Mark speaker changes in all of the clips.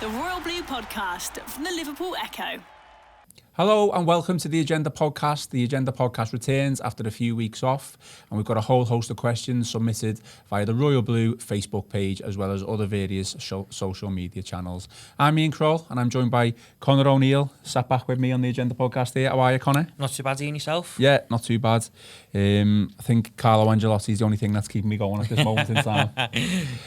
Speaker 1: the Royal Blue Podcast from the Liverpool Echo.
Speaker 2: Hello and welcome to the Agenda Podcast. The Agenda Podcast returns after a few weeks off, and we've got a whole host of questions submitted via the Royal Blue Facebook page as well as other various social media channels. I'm Ian Croll and I'm joined by Connor O'Neill, sat back with me on the Agenda Podcast here. How are you, Connor?
Speaker 3: Not too bad, Ian, yourself?
Speaker 2: Yeah, not too bad. I think Carlo Ancelotti's the only thing that's keeping me going at this moment in time.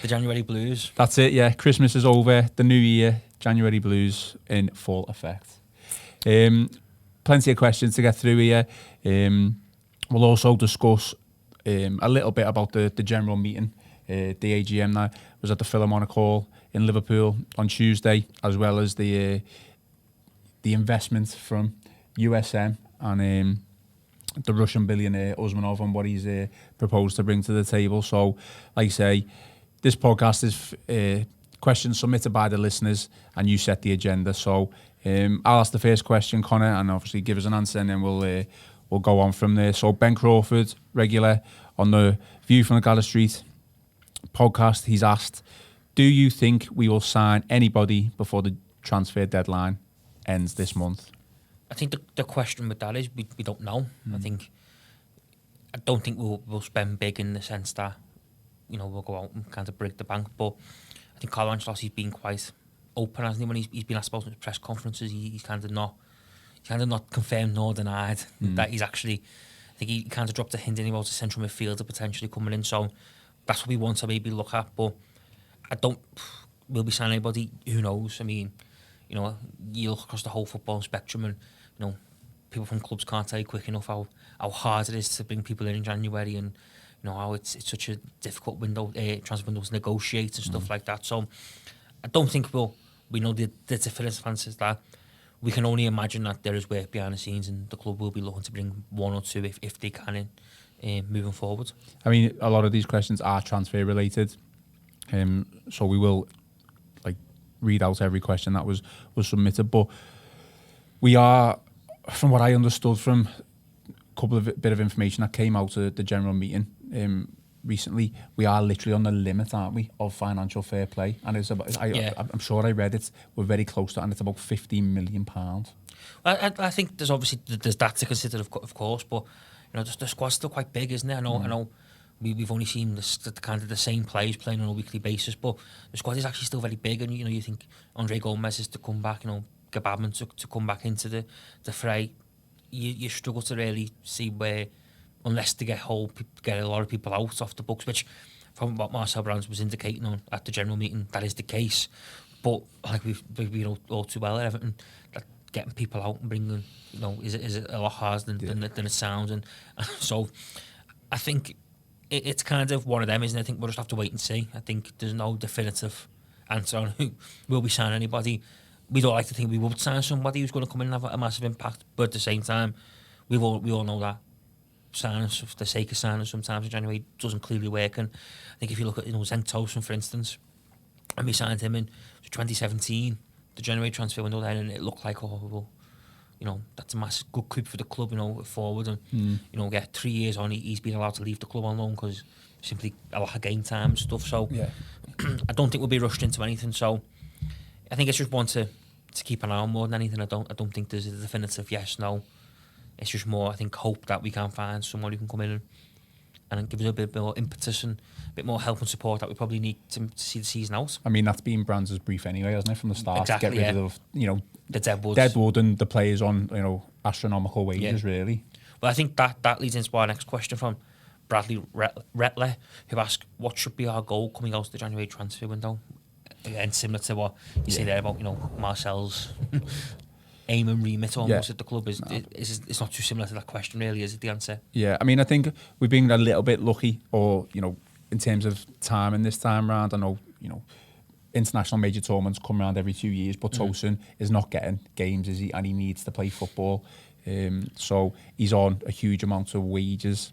Speaker 3: The January Blues.
Speaker 2: That's it, yeah. Christmas is over, the new year, January Blues in full effect. Plenty of questions to get through here. We'll also discuss a little bit about the general meeting, the AGM that was at the Philharmonic Hall in Liverpool on Tuesday, as well as the investment from USM and the Russian billionaire Usmanov and what he's proposed to bring to the table. So, like I say, this podcast is questions submitted by the listeners, and you set the agenda. So I'll ask the first question, Connor, and obviously give us an answer, and then we'll go on from there. So Ben Crawford, regular on the View from the Gala Street podcast, he's asked, do you think we will sign anybody before the transfer deadline ends this month?
Speaker 3: I think the question with that is we don't know. I don't think we'll spend big in the sense that, you know, we'll go out and kind of break the bank, but I think Carlo Ancelotti's been quite open, hasn't he? When he's been asked about his press conferences, he's kind of not confirmed nor denied that he's actually. I think he kind of dropped a hint in about a central midfielder potentially coming in, so that's what we want to maybe look at. But I don't. Will we sign anybody? Who knows? I mean, you know, you look across the whole football spectrum, and you know, people from clubs can't tell you quick enough how hard it is to bring people in January, and you know how it's such a difficult window, transfer window to negotiate and stuff like that. So I don't think we know the definitive answers that. We can only imagine that there is work behind the scenes, and the club will be looking to bring one or two if they can in moving forward.
Speaker 2: I mean, a lot of these questions are transfer related, so we will read out every question that was submitted. But we are, from what I understood from a couple of bit of information that came out at the general meeting recently, we are literally on the limit, aren't we, of financial fair play? And it's about, I'm sure I read it, we're very close to it, and it's about £15 million.
Speaker 3: I think there's obviously that to consider, of course, but you know, the squad's still quite big, isn't it? I know we've only seen the same players playing on a weekly basis, but the squad is actually still very big, and you know, you think Andre Gomez is to come back, you know, Gababman to come back into the fray. You struggle to really see where, unless they get a lot of people out off the books, which from what Marcel Brands was indicating on at the general meeting, that is the case. But like we know all too well at Everton, that getting people out and bringing, you know, is a lot harder than it sounds, and so I think it's kind of one of them, isn't it? I think we'll just have to wait and see. I think there's no definitive answer on who will we sign anybody. We don't like to think we would sign somebody who's going to come in and have a massive impact, but at the same time, we all know that signing for the sake of signing sometimes in January doesn't clearly work. And I think if you look at, you know, Zenk Tosun, for instance, and we signed him in 2017, the January transfer window then, and it looked like, oh, well, you know, that's a massive good coup for the club, you know, forward, and you know, 3 years on, he's been allowed to leave the club on loan because simply a lot of game time and stuff. So I don't think we'll be rushed into anything. So I think it's just one to keep an eye on more than anything. I don't think there's a definitive yes, no. It's just more, I think, hope that we can find someone who can come in and give us a bit more impetus and a bit more help and support that we probably need to see the season out.
Speaker 2: I mean, that's been Brands' brief anyway, hasn't it, from the start?
Speaker 3: Exactly,
Speaker 2: to get rid of, you know,
Speaker 3: the deadwood
Speaker 2: and the players on, you know, astronomical wages, really.
Speaker 3: Well, I think that leads into our next question from Bradley Retler, who asked, what should be our goal coming out of the January transfer window? Again, similar to what you say there about, you know, Marcel's aim and remit almost at the club. It's not too similar to that question, really, is it, the answer?
Speaker 2: Yeah, I mean, I think we've been a little bit lucky, or, you know, in terms of timing this time round. I know, you know, international major tournaments come around every 2 years, but Tosun is not getting games, is he? And he needs to play football. So he's on a huge amount of wages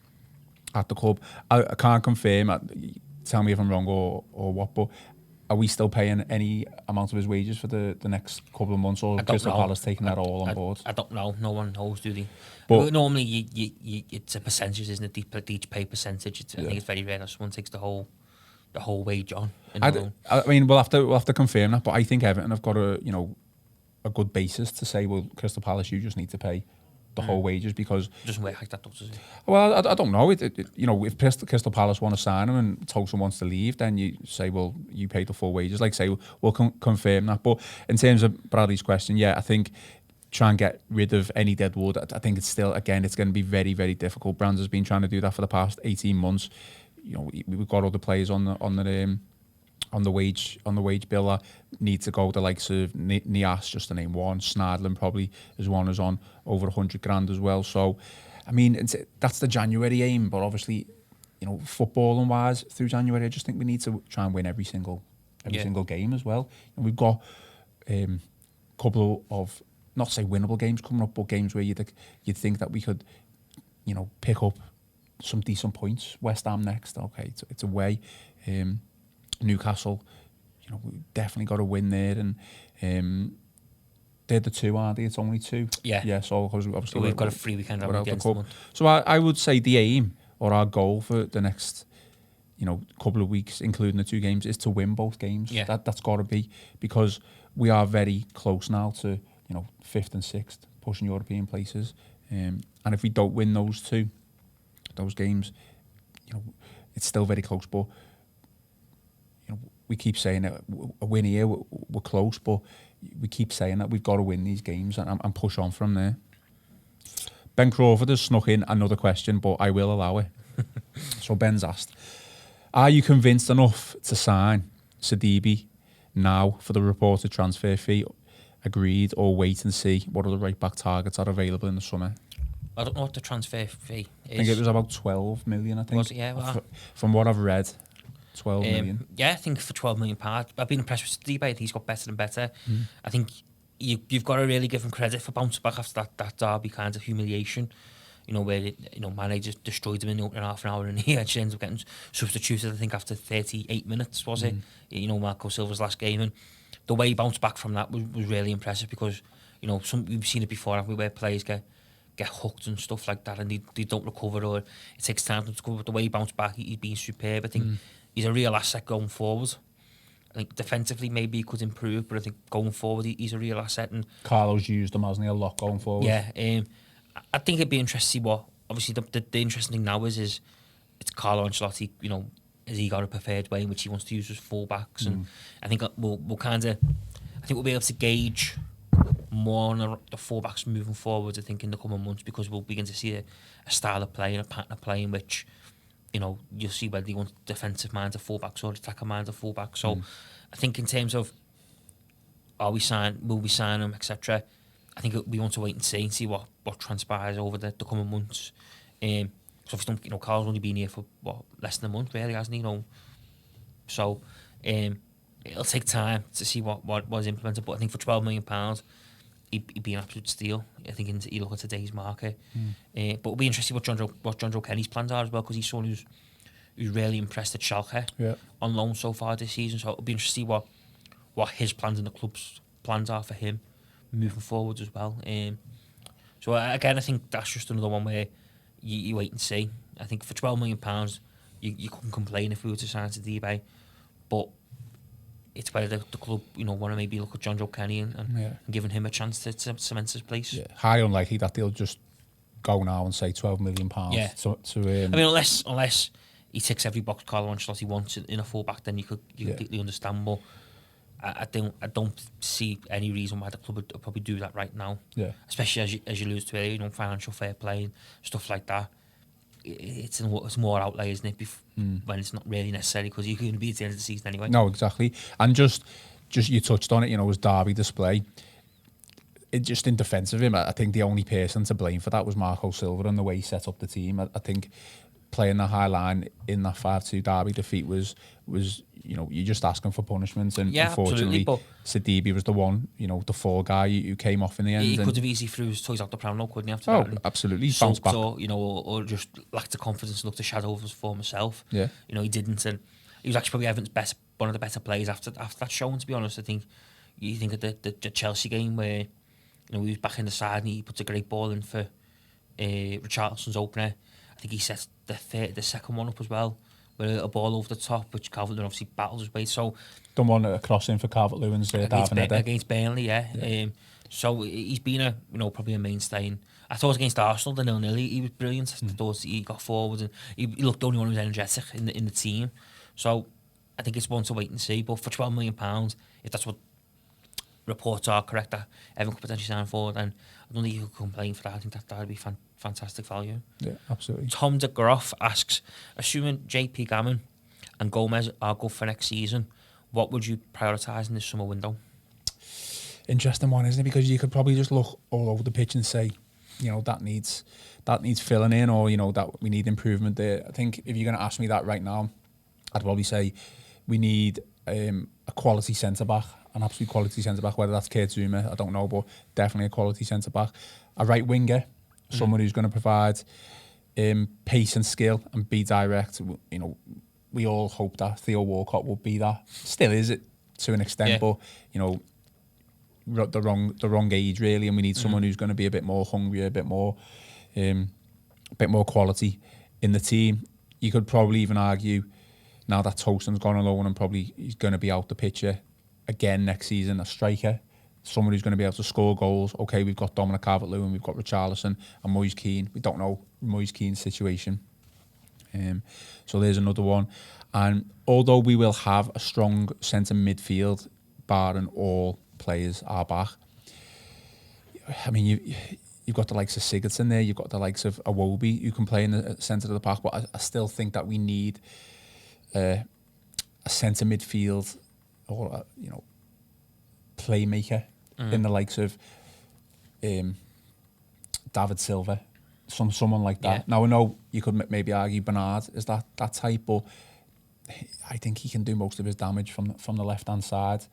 Speaker 2: at the club. I can't confirm, tell me if I'm wrong or what, but are we still paying any amount of his wages for the next couple of months, or Crystal Palace taking that all on board?
Speaker 3: I don't know. No one knows, do they? But normally, you it's a percentage, isn't it? Each pay percentage. I think it's very rare that someone takes the whole the whole wage on.
Speaker 2: I mean, we'll have to confirm that, but I think Everton have got a good basis to say, well, Crystal Palace, you just need to pay the whole wages, because
Speaker 3: It doesn't work like that, does it?
Speaker 2: Well, I don't know. If Crystal Palace want to sign him and Tosun wants to leave, then you say, well, you pay the full wages. Like say, we'll confirm that. But in terms of Bradley's question, yeah, I think try and get rid of any dead wood. I think it's still, again, it's going to be very, very difficult. Brands has been trying to do that for the past 18 months. We've got other players on the wage bill that need to go. The likes of Nias, just to name one. Snardlin probably is one who's on over 100 grand as well. So, I mean, that's the January aim. But obviously, footballing wise, through January, I just think we need to try and win every single game as well. And we've got a couple of, not say winnable games coming up, but games where you'd think that we could, pick up some decent points. West Ham next, okay, it's away. Newcastle, we definitely got to win there, and they're the two, aren't they? It's only two.
Speaker 3: Yeah.
Speaker 2: So obviously
Speaker 3: we've got a free weekend against the cup.
Speaker 2: So I would say the aim or our goal for the next, couple of weeks, including the two games, is to win both games.
Speaker 3: Yeah.
Speaker 2: That's got to be, because we are very close now to 5th and 6th, pushing European places. And if we don't win those games, it's still very close. But we keep saying that a win here, we're close, but we keep saying that we've got to win these games and push on from there. Ben Crawford has snuck in another question, but I will allow it. So Ben's asked, are you convinced enough to sign Sidibe now for the reported transfer fee agreed, or wait and see what other right-back targets are available in the summer?
Speaker 3: I don't know what the transfer fee is.
Speaker 2: I think it was about 12 million, I think.
Speaker 3: Was it? Yeah. Well,
Speaker 2: from what I've read. 12 million.
Speaker 3: Yeah, I think for £12 million, I've been impressed with Sidibe. I think he's got better and better. I think you've got to really give him credit for bouncing back after that Derby kind of humiliation. Where Mane just destroyed him in the opening half an hour, and he actually ends up getting substituted, I think, after 38 minutes, was it? Marco Silva's last game. And the way he bounced back from that was really impressive, because, we've seen it before, haven't we, where players get hooked and stuff like that, and they don't recover, or it takes time to recover. But the way he bounced back, he's been superb. I think he's a real asset going forward. I think defensively maybe he could improve, but I think going forward he's a real asset. And
Speaker 2: Carlo's used him, hasn't he, a lot going forward?
Speaker 3: Yeah, I think it'd be interesting to see what. Obviously, the interesting thing now is it's Carlo Ancelotti. Has he got a preferred way in which he wants to use his fullbacks? And I think we'll be able to gauge more on the fullbacks moving forward, I think, in the coming months, because we'll begin to see a style of play and a pattern of play in which, you'll see whether he wants defensive-minded fullbacks or attacker-minded fullbacks. So I think in terms of will we sign him, etc., I think we want to wait and see what transpires over the coming months. So if Carl's only been here for less than a month, really, hasn't he? So it'll take time to see what was implemented. But I think for £12 million, he'd be an absolute steal. I think you look at today's market. But it'll be interesting what John Joe Kenny's plans are as well, because he's someone who's really impressed at Schalke on loan so far this season. So it'll be interesting to see what his plans and the club's plans are for him moving forward as well. So again, I think that's just another one where you wait and see. I think for £12 million, you couldn't complain if we were to sign to Sidibe, but it's whether the club, want to maybe look at John Joe Kenny and giving him a chance to cement his place. Yeah.
Speaker 2: Highly unlikely that they'll just go now and say £12 million.
Speaker 3: Yeah.
Speaker 2: I
Speaker 3: mean, unless he ticks every box Carlo Ancelotti wants in a fullback, then you completely understand. But I don't see any reason why the club would probably do that right now. Yeah. Especially as you lose to earlier, financial fair play and stuff like that. It's more outlay, isn't it? When it's not really necessary, because you're going to be at the end of the season anyway.
Speaker 2: No, exactly. And just you touched on it. His Derby display. Just in defence of him, I think the only person to blame for that was Marco Silva and the way he set up the team. I think playing the high line in that 5-2 Derby defeat was you're just asking for punishment, and unfortunately Sidibe was the one, the fall guy who came off in the end.
Speaker 3: He could have easily threw his toys out the pram, couldn't he? After that,
Speaker 2: absolutely, bounced back,
Speaker 3: or just lacked the confidence and looked a shadow of his former self.
Speaker 2: Yeah,
Speaker 3: he didn't, and he was actually probably Everton's one of the better players after that showing. To be honest, I think you think of the Chelsea game where he was back in the side and he puts a great ball in for Richarlison's opener. I think he set the second one up as well, with a ball over the top, which Calvert-Lewin obviously battles his way. So
Speaker 2: Don't want a crossing for Calvert-Lewin's
Speaker 3: against Burnley, yeah. So he's been probably a mainstay. And I thought against Arsenal, the 0-0, he was brilliant. I thought he got forward and he looked the only one who was energetic in the team. So I think it's one to wait and see. But for £12 million, if that's what reports are correct, that Everton could potentially sign for, then I don't think you could complain for that. I think that would be fantastic value.
Speaker 2: Yeah, absolutely.
Speaker 3: Tom de Groff asks, assuming JP Gammon and Gomez are good for next season, what would you prioritise in this summer window?
Speaker 2: Interesting one, isn't it? Because you could probably just look all over the pitch and say, that needs filling in, or that we need improvement there. I think if you're going to ask me that right now, I'd probably say we need a quality centre back, an absolute quality centre back. Whether that's Kurt Zouma, I don't know, but definitely a quality centre back. A right winger, someone who's going to provide pace and skill and be direct. We all hope that Theo Walcott will be that. Still is it to an extent, but the wrong age really, and we need someone who's going to be a bit more hungry, a bit more quality in the team. You could probably even argue now that Tolson's gone alone and probably he's going to be out the picture again next season, a striker, someone who's going to be able to score goals. Okay, we've got Dominic Calvert-Lewin, we've got Richarlison and Moise Kean. We don't know Moise Kean's situation. So there's another one. And although we will have a strong centre midfield, barring all players are back, I mean, you've got the likes of Sigurdsson there, you've got the likes of Iwobi who can play in the centre of the park, but I still think that we need a centre midfield or playmaker in the likes of David Silva, someone like that.
Speaker 3: Yeah.
Speaker 2: Now I know you could maybe argue Bernard is that type, but I think he can do most of his damage from the left hand side.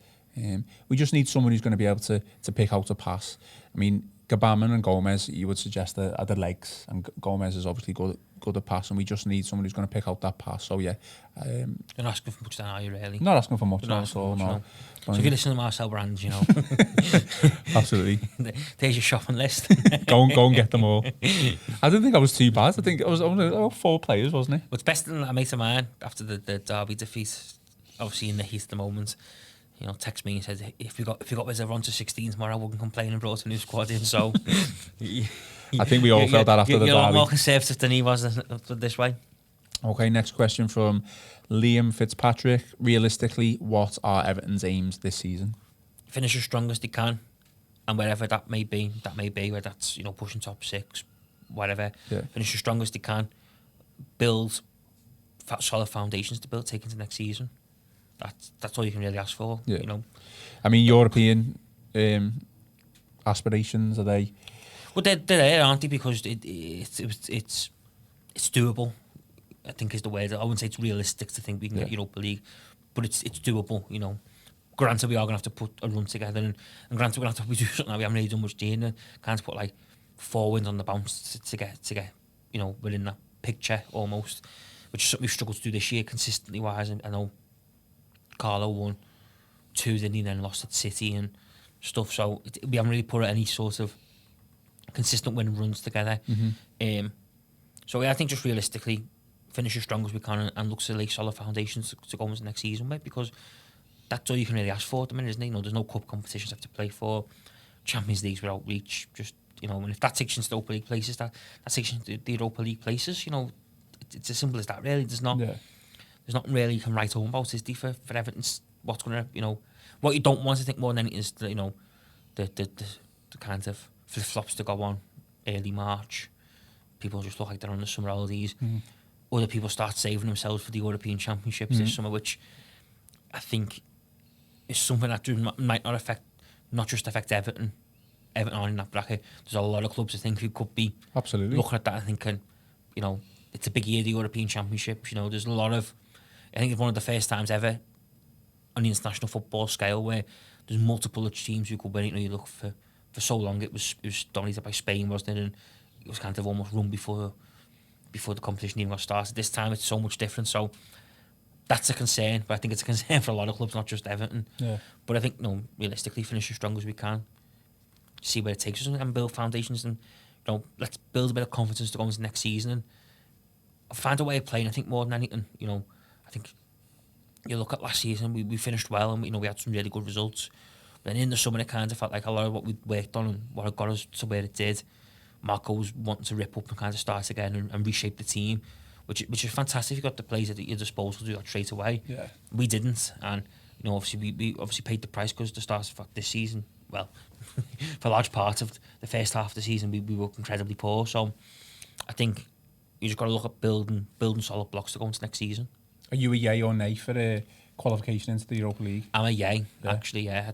Speaker 2: We just need someone who's going to be able to pick out a pass. I mean, Gabaman and Gomez, you would suggest are the legs, and Gomez is obviously good at pass, and we just need someone who's going to pick out that pass. So yeah,
Speaker 3: you're not asking for much, then, are you really?
Speaker 2: Not asking for much,
Speaker 3: not
Speaker 2: at all. No.
Speaker 3: So if you listen to Marcel Brands,
Speaker 2: Absolutely.
Speaker 3: There's your shopping list.
Speaker 2: go and get them all. I didn't think I was too bad. I think I was only about 4 players, wasn't it?
Speaker 3: What's best than a mate of mine after the Derby defeat, obviously in the heat of the moment, text me and said, if we got Reserve on to 16 tomorrow, I wouldn't complain and brought a new squad in. So
Speaker 2: I think we all felt that after the
Speaker 3: Derby. You're a lot more
Speaker 2: Derby.
Speaker 3: conservative than he was this way.
Speaker 2: Okay, next question from Liam Fitzpatrick. Realistically, what are Everton's aims this season?
Speaker 3: Finish as strong as they can, and wherever that may be, whether that's pushing top 6, whatever.
Speaker 2: Yeah.
Speaker 3: Finish as strong as they can, build solid foundations to build, take into next season. That's all you can really ask for.
Speaker 2: Yeah. I mean, European aspirations, are they?
Speaker 3: Well, they're there, aren't they? Because it's doable, I think is the word. I wouldn't say it's realistic to think we can get Europa League, but it's doable. Granted, we are going to have to put a run together, and granted, we're going to have to do something that we haven't really done much doing. Can't put like 4 wins on the bounce to get within that picture almost, which is something we've struggled to do this year consistently wise. I know Carlo won 2, then he then lost at City and stuff. So we haven't really put any sort of consistent win runs together. So I think just realistically, finish as strong as we can and look to lay solid foundations to go into the next season with, because that's all you can really ask for at the minute, isn't it? There's no cup competitions to have to play for, Champions League's without reach. Just and if that takes you into the Europa League places, that takes you into the Europa League places. It's as simple as that. Really, there's not.
Speaker 2: Yeah.
Speaker 3: There's nothing really you can write home about, is there, for Everton's what's going to, what you don't want to think more than anything is the kind of flip-flops to go on early March. People just look like they're on the summer holidays. Other people start saving themselves for the European Championships this summer, which I think is something that might not just affect Everton are in that bracket. There's a lot of clubs I think who could be
Speaker 2: Absolutely
Speaker 3: looking at that and thinking, it's a big year, the European Championship. There's a lot of, I think it's one of the first times ever on the international football scale where there's multiple teams who could win it. You look for so long it was dominated by Spain, wasn't it? And it was kind of almost run before the competition even got started. This time it's so much different. So that's a concern, but I think it's a concern for a lot of clubs, not just Everton.
Speaker 2: Yeah.
Speaker 3: But I think realistically, finish as strong as we can, see where it takes us, and build foundations, and let's build a bit of confidence to go into next season. And find a way of playing. I think more than anything, I think you look at last season, we finished well, and we had some really good results. Then in the summer, it kind of felt like a lot of what we worked on and what had got us to where it did. Marco was wanting to rip up and kind of start again and reshape the team, which is fantastic. You got the players at your disposal to do that straight away.
Speaker 2: Yeah.
Speaker 3: We didn't, and obviously we obviously paid the price because the start of this season, well, for a large part of the first half of the season, we were incredibly poor. So I think you just got to look at building solid blocks to go into next season.
Speaker 2: Are you a yay or nay for a qualification into the Europa League?
Speaker 3: I'm a yay, actually. Yeah,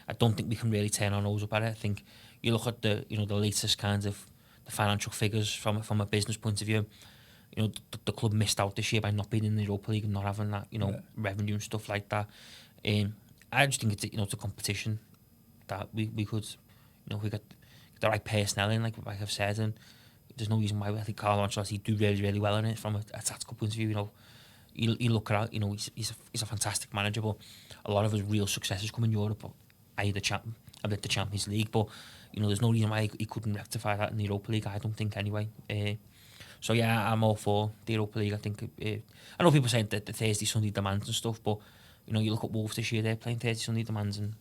Speaker 3: I don't think we can really turn our nose up at it. I think you look at the latest kinds of the financial figures from a business point of view. The club missed out this year by not being in the Europa League and not having that revenue and stuff like that. I just think it's a competition that we could we got the right personnel in, like I've said, and there's no reason why I think Carlo Ancelotti do really, really well in it from a tactical point of view. You look at he's a fantastic manager, but a lot of his real successes come in Europe, the Champions League. But there's no reason why he couldn't rectify that in the Europa League. I don't think anyway. So yeah, I'm all for the Europa League. I think I know people saying that the Thursday Sunday demands and stuff, but you look at Wolves this year, they're playing Thursday Sunday demands and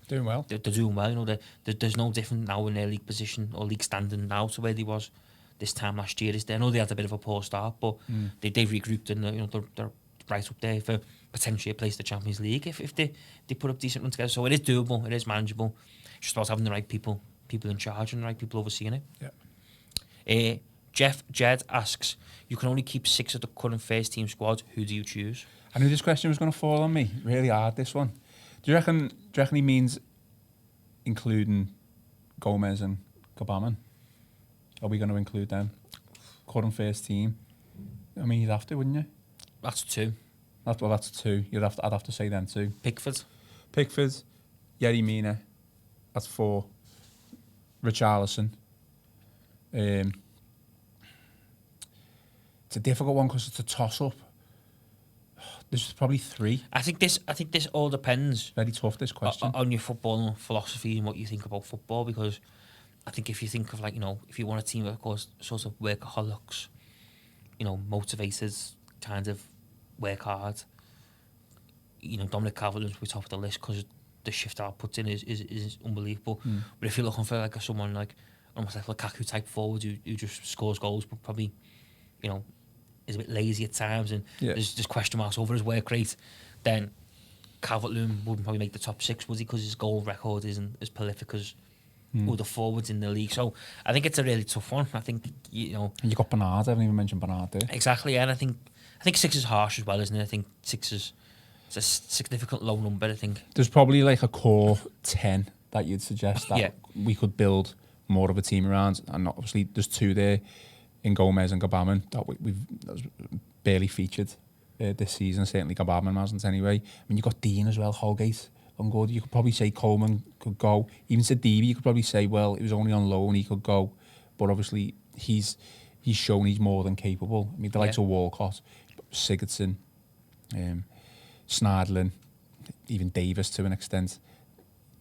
Speaker 2: doing well.
Speaker 3: They're doing well. There's no different now in their league position or league standing now to where they was this time last year. I know they had a bit of a poor start, but they've regrouped and they're right up there for potentially a place in the Champions League if they put up decent run together. So it is doable, it is manageable. It's just about having the right people in charge and the right people overseeing it.
Speaker 2: Yeah.
Speaker 3: Jed asks, you can only keep 6 of the current first team squad. Who do you choose?
Speaker 2: I knew this question was going to fall on me. Really hard, this one. Do you reckon he means including Gomez and Gbamin? Are we going to include them? Current first team? I mean, you'd have to, wouldn't you?
Speaker 3: That's 2.
Speaker 2: That's 2. I'd have to say them 2.
Speaker 3: Pickford,
Speaker 2: Yerry Mina. That's 4. Richarlison. It's a difficult one because it's a toss-up. There's probably 3.
Speaker 3: I think this all depends.
Speaker 2: Very tough, this question.
Speaker 3: On your football philosophy and what you think about football, because I think if you think of if you want a team of course sort of workaholics, motivated, kind of work hard. Dominic Calvert-Lewin's top of the list because the shift that puts in is unbelievable. But if you're looking for someone almost like Lukaku type forward who just scores goals, but probably is a bit lazy at times and there's question marks over his work rate, then Calvert-Lewin wouldn't probably make the top 6, would he? Because his goal record isn't as prolific as other forwards in the league. So I think it's a really tough one. I think you
Speaker 2: got Bernard. I haven't even mentioned Bernard there.
Speaker 3: Exactly, and I think 6 is harsh as well, isn't it? I think 6 is a significant low number. I think
Speaker 2: there's probably a core 10 that you'd suggest that we could build more of a team around, and obviously there's 2 there in Gomez and Gbamin that we've barely featured this season. Certainly Gbamin hasn't anyway. I mean, you've got Dean as well, Holgate on good. You could probably say Coleman could go. Even Sidibe, you could probably say, well, he was only on loan, he could go. But obviously he's shown he's more than capable. I mean, the likes of Walcott, Sigurdsson, Snardlin, even Davis to an extent,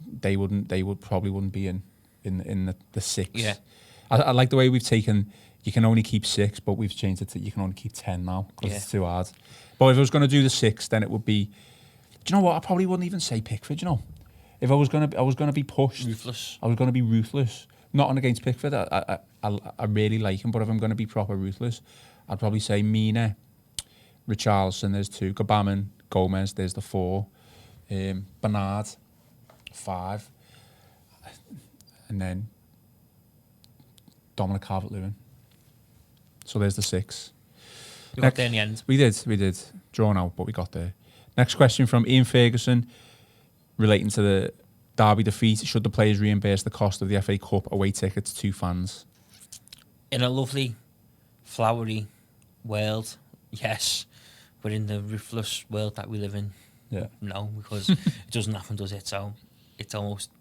Speaker 2: they probably wouldn't be in the 6. Yeah. I like the way we've taken. You can only keep 6, but we've changed it to you can only keep 10 now because it's too hard. But if I was going to do the 6, then it would be. Do you know what? I probably wouldn't even say Pickford. If I was going to be pushed,
Speaker 3: ruthless.
Speaker 2: I was going to be ruthless. Not on against Pickford. I really like him, but if I'm going to be proper ruthless, I'd probably say Mina, Richarlison. There's 2. Gbamin, Gomez. There's the 4. Bernard, 5, and then Dominic Calvert-Lewin. So there's the 6.
Speaker 3: We got there in the end.
Speaker 2: We did. Drawn out, but we got there. Next question from Ian Ferguson, relating to the Derby defeat. Should the players reimburse the cost of the FA Cup away tickets to fans?
Speaker 3: In a lovely, flowery world, yes. But in the ruthless world that we live in, no, because it doesn't happen, does it? So it's almost...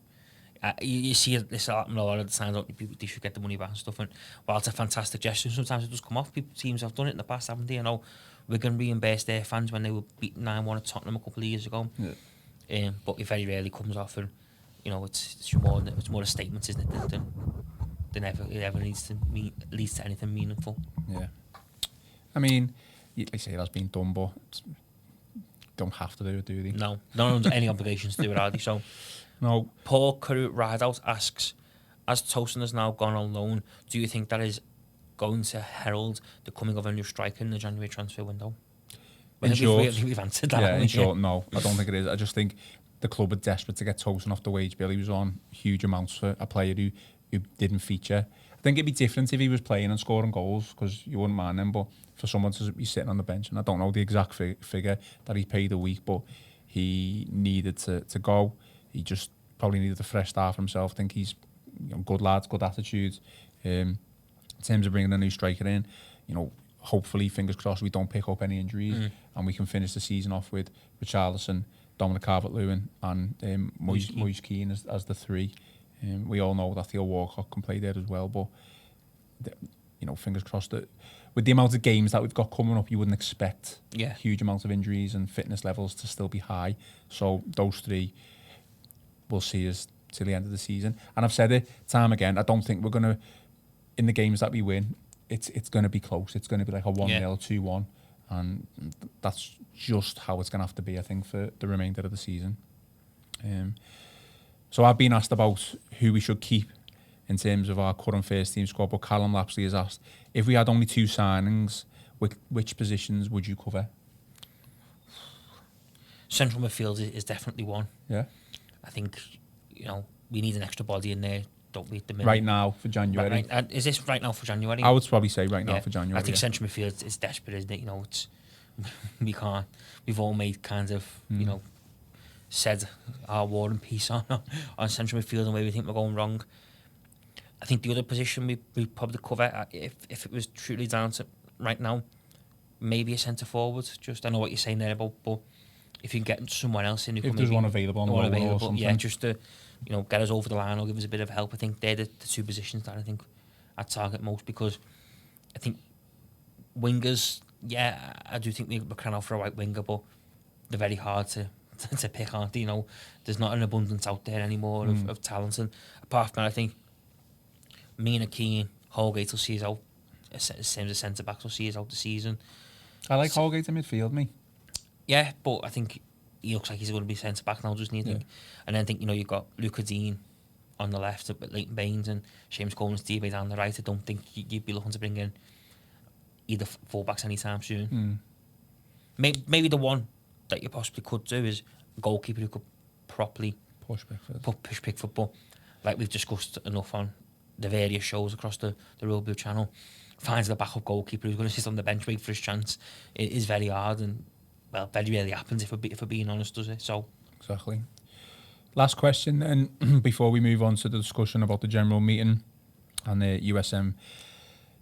Speaker 3: you see this happen a lot of the times. They should get the money back and stuff. And while it's a fantastic gesture, sometimes it does come off. Teams have done it in the past, haven't they? Wigan reimbursed their fans when they were beaten 9-1 at Tottenham a couple of years ago. Yeah. But it very rarely comes off, and it's more a statement, isn't it? Than it ever leads to anything meaningful.
Speaker 2: Yeah. I mean, I say that's been done, but don't have to do it, do they?
Speaker 3: No, not under any obligations to do it, are they? So,
Speaker 2: No.
Speaker 3: Paul Carut Rideout asks, as Tosin has now gone on loan, do you think that is going to herald the coming of a new striker in the January transfer window?
Speaker 2: In short,
Speaker 3: we've answered that.
Speaker 2: Yeah, in short, no. I don't think it is. I just think the club are desperate to get Tosin off the wage bill. He was on huge amounts for a player who didn't feature. I think it'd be different if he was playing and scoring goals, because you wouldn't mind him, but for someone to be sitting on the bench, and I don't know the exact figure that he paid a week, but he needed to go. He just probably needed a fresh start for himself. I think he's good lad, good attitude. In terms of bringing a new striker in, hopefully, fingers crossed, we don't pick up any injuries and we can finish the season off with Richarlison, Dominic Calvert-Lewin and Moise Keane as the three. We all know that Theo Walcott can play there as well, but fingers crossed that with the amount of games that we've got coming up, you wouldn't expect huge amounts of injuries and fitness levels to still be high. So those three will see us till the end of the season. And I've said it time again, I don't think we're going to, in the games that we win, it's going to be close. It's going to be like a 1-0, 2-1. And that's just how it's going to have to be, I think, for the remainder of the season. So I've been asked about who we should keep in terms of our current first team squad, but Callum Lapsley has asked, if we had only 2 signings, which positions would you cover?
Speaker 3: Central midfield is definitely one.
Speaker 2: Yeah.
Speaker 3: I think, we need an extra body in there, don't we, at the minute?
Speaker 2: Right now for January.
Speaker 3: Is this right now for January?
Speaker 2: I would probably say right now for January.
Speaker 3: I think central midfield is desperate, isn't it? We've all made kind of, said our war and peace on central midfield and where we think we're going wrong. I think the other position we probably cover, if it was truly down to right now, maybe a centre forward. Just, I know what you're saying there about, but if you can get someone else in who can
Speaker 2: there's one available on the loan or something.
Speaker 3: Yeah, just to get us over the line or give us a bit of help. I think they're the 2 positions that I think I target most, because I think wingers, I do think we're crying out for a right winger, but they're very hard to pick, aren't they? There's not an abundance out there anymore of talent. And apart from that, I think Mina Keane, Holgate will see us out. Same as centre backs will see us out the season.
Speaker 2: I like Holgate in midfield, me.
Speaker 3: Yeah, but I think he looks like he's going to be centre back now, doesn't he? And then I think you've got Luca Dean on the left, but Leighton Baines and James Coleman Stevie down the right. I don't think you'd be looking to bring in either fullbacks anytime soon. Maybe the one that you possibly could do is a goalkeeper who could properly push Pickford, but like we've discussed enough on the various shows across the Real Blue channel, finds the backup goalkeeper who's going to sit on the bench wait for his chance. It is very hard, and very rarely happens if we're being honest, does it? So
Speaker 2: exactly. Last question, and before we move on to the discussion about the general meeting and the USM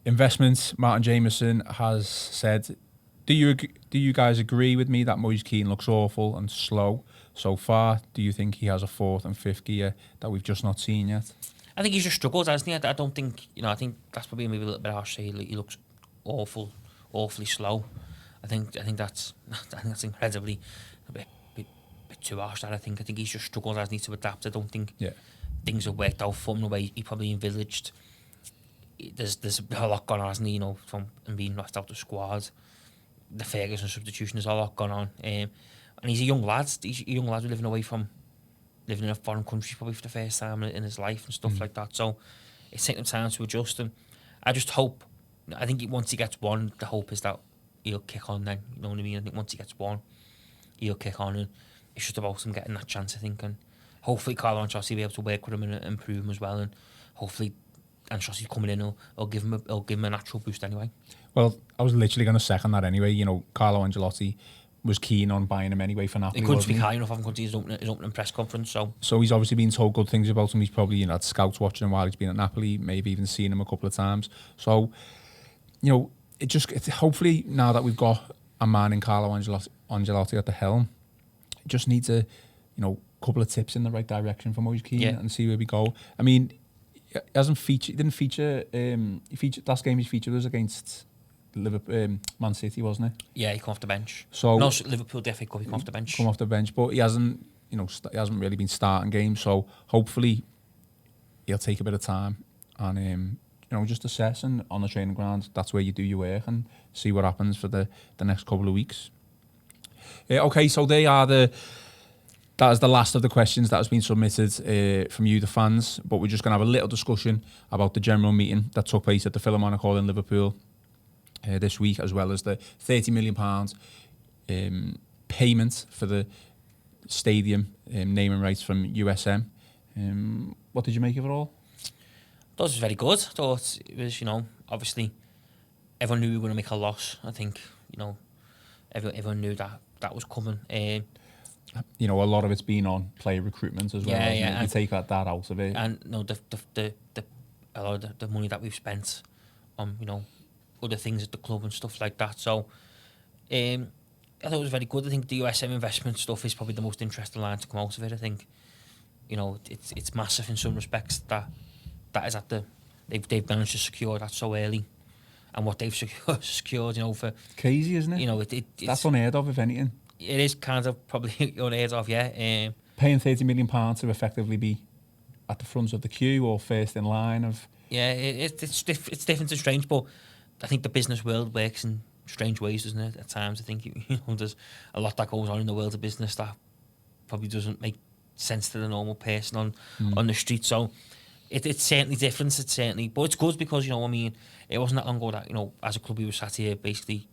Speaker 2: investments, Martin Jameson has said, do you guys agree with me that Moise Keane looks awful and slow so far? Do you think he has a 4th and 5th gear that we've just not seen yet?
Speaker 3: I think he's just struggled, hasn't he? I don't think, I think that's probably maybe a little bit harsh to say he looks awfully slow. I think that's incredibly a bit too harsh. That I think he's just struggled, hasn't he, to adapt. I don't think things have worked out for him the way he probably envisaged. There's a lot gone on, hasn't he? From him being knocked out the squad, the Ferguson substitution, there's a lot gone on. And he's a young lad. He's a young lad who's living in a foreign country probably for the first time in his life and stuff like that. So it's taking him time to adjust. And I just hope, I think once he gets one, the hope is that he'll kick on then. You know what I mean? I think once he gets one, he'll kick on. And it's just about him getting that chance, I think. And hopefully Carlo Ancelotti will be able to work with him and improve him as well. And hopefully Ancelotti coming in will give him a natural boost anyway.
Speaker 2: Well, I was literally going to second that anyway. Carlo Ancelotti was keen on buying him anyway for Napoli.
Speaker 3: He couldn't speak high enough, haven't he, his opening press conference.
Speaker 2: So he's obviously been told good things about him. He's probably had scouts watching him while he's been at Napoli, maybe even seen him a couple of times. So, it's hopefully now that we've got a man in Carlo Ancelotti at the helm, it just needs a couple of tips in the right direction for Moise Keane and see where we go. I mean, he hasn't featured. He didn't feature. He featured last game. He featured was against Liverpool, Man City, wasn't it?
Speaker 3: Yeah, he come off the bench.
Speaker 2: So
Speaker 3: no, Liverpool definitely come off the bench.
Speaker 2: Come off the bench, but he hasn't. He hasn't really been starting games. So hopefully, he'll take a bit of time and just assess, and on the training ground, that's where you do your work and see what happens for the next couple of weeks. Okay, so that is the last of the questions that has been submitted from you, the fans. But we're just going to have a little discussion about the general meeting that took place at the Philharmonic Hall in Liverpool this week, as well as the £30 million payment for the stadium naming rights from USM. What did you make of it all?
Speaker 3: I thought it was very good. I thought it was, obviously everyone knew we were going to make a loss. I think, everyone knew that was coming. A
Speaker 2: lot of it's been on player recruitment as well.
Speaker 3: Yeah.
Speaker 2: You take that out of it.
Speaker 3: And a lot of the money that we've spent on, other things at the club and stuff like that. So, I thought it was very good. I think the USM investment stuff is probably the most interesting line to come out of it. I think, it's massive in some respects that is at they've managed to secure that so early, and what they've secured, for
Speaker 2: crazy, isn't it? That's unheard of, if anything.
Speaker 3: It is kind of probably unheard of, yeah.
Speaker 2: Paying £30 million to effectively be at the front of the queue or first in line of.
Speaker 3: Yeah, it's different and strange, but I think the business world works in strange ways, doesn't it? At times, I think there's a lot that goes on in the world of business that probably doesn't make sense to the normal person on the street. So it's certainly different. But it's good because it wasn't that long ago that as a club we were sat here basically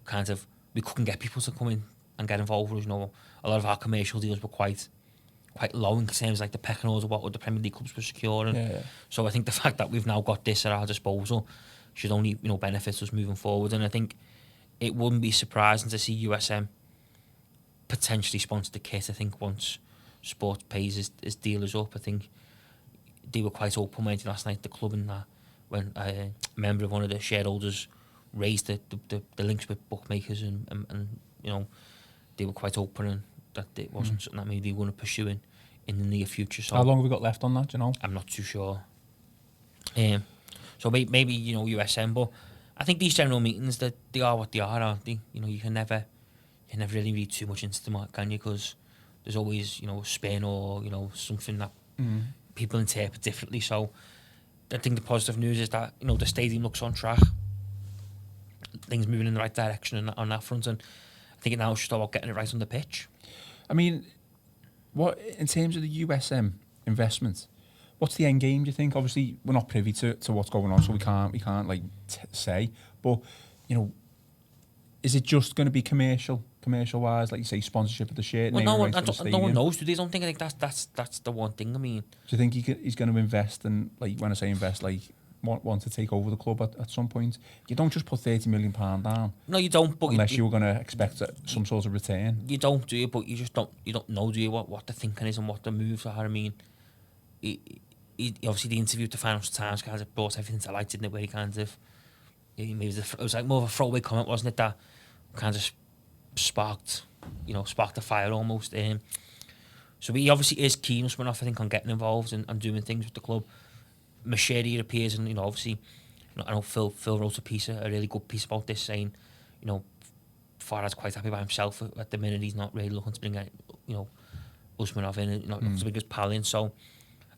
Speaker 3: kind of we couldn't get people to come in and get involved with us. A lot of our commercial deals were quite low in terms like the pecking order what the Premier League clubs were securing.
Speaker 2: Yeah.
Speaker 3: So I think the fact that we've now got this at our disposal should only benefit us moving forward. And I think it wouldn't be surprising to see USM potentially sponsor the kit. I think once Sport pays his dealers up, I think they were quite open-minded last night, the club, in that when a member of one of the shareholders raised the links with bookmakers and they were quite open and that it wasn't something that maybe they want to pursue in the near future. So
Speaker 2: how long have we got left on that, do you know?
Speaker 3: I'm not too sure. So maybe USM, but I think these general meetings, that they are what they are, aren't they? You can never really read too much into them, can you? Because there's always a spin or something that people interpret differently. So I think the positive news is that the stadium looks on track, things moving in the right direction on that front, and I think it now should about getting it right on the pitch.
Speaker 2: I mean, what in terms of the USM investment, what's the end game, do you think? Obviously, we're not privy to what's going on, so we can't like say. But is it just going to be commercial wise, like you say, sponsorship of the shirt?
Speaker 3: Well, no one knows. I don't think that's the one thing. I mean,
Speaker 2: do you think he's going to invest? And like when I say invest, like want to take over the club at some point? You don't just put £30 million down.
Speaker 3: No, you don't. But
Speaker 2: unless you were going to expect some sort of return.
Speaker 3: You don't, do you? But you just don't. You don't know, do you? What the thinking is and what the moves are. I mean, obviously the interview at the Financial Times kind of brought everything to light, didn't it? Where he kind of, it was like more of a throwaway comment, wasn't it? That kind of sparked the fire almost. So he obviously is keen, I think, on getting involved and doing things with the club. Machete appears, and obviously, I know Phil wrote a really good piece about this, saying, Farhad's quite happy by himself at the minute. He's not really looking to bring Usmanov in, not to bring his pal in. So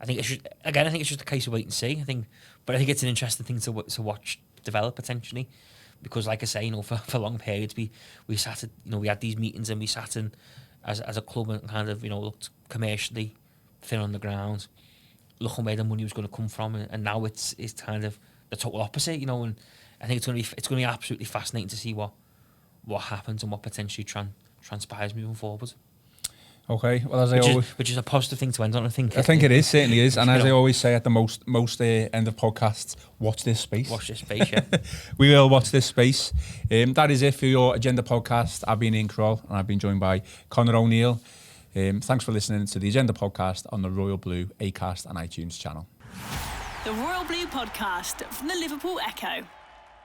Speaker 3: I think it's just a case of wait and see. But I think it's an interesting thing to watch develop potentially, because like I say, for long periods we sat at, we had these meetings and we sat in as a club and kind of looked commercially thin on the ground, looking where the money was going to come from, and now it's kind of the total opposite, and I think it's going to be absolutely fascinating to see what happens and what potentially transpires moving forward.
Speaker 2: Okay, well,
Speaker 3: which is a positive thing to end on, I think.
Speaker 2: I think it is, certainly is, and as I always say at the most end of podcasts, watch this space.
Speaker 3: Watch this space, yeah.
Speaker 2: We will watch this space. That is it for your Agenda podcast. I've been Ian Croll, and I've been joined by Connor O'Neill. Thanks for listening to the Agenda podcast on the Royal Blue Acast and iTunes channel.
Speaker 1: The Royal Blue podcast from the Liverpool Echo.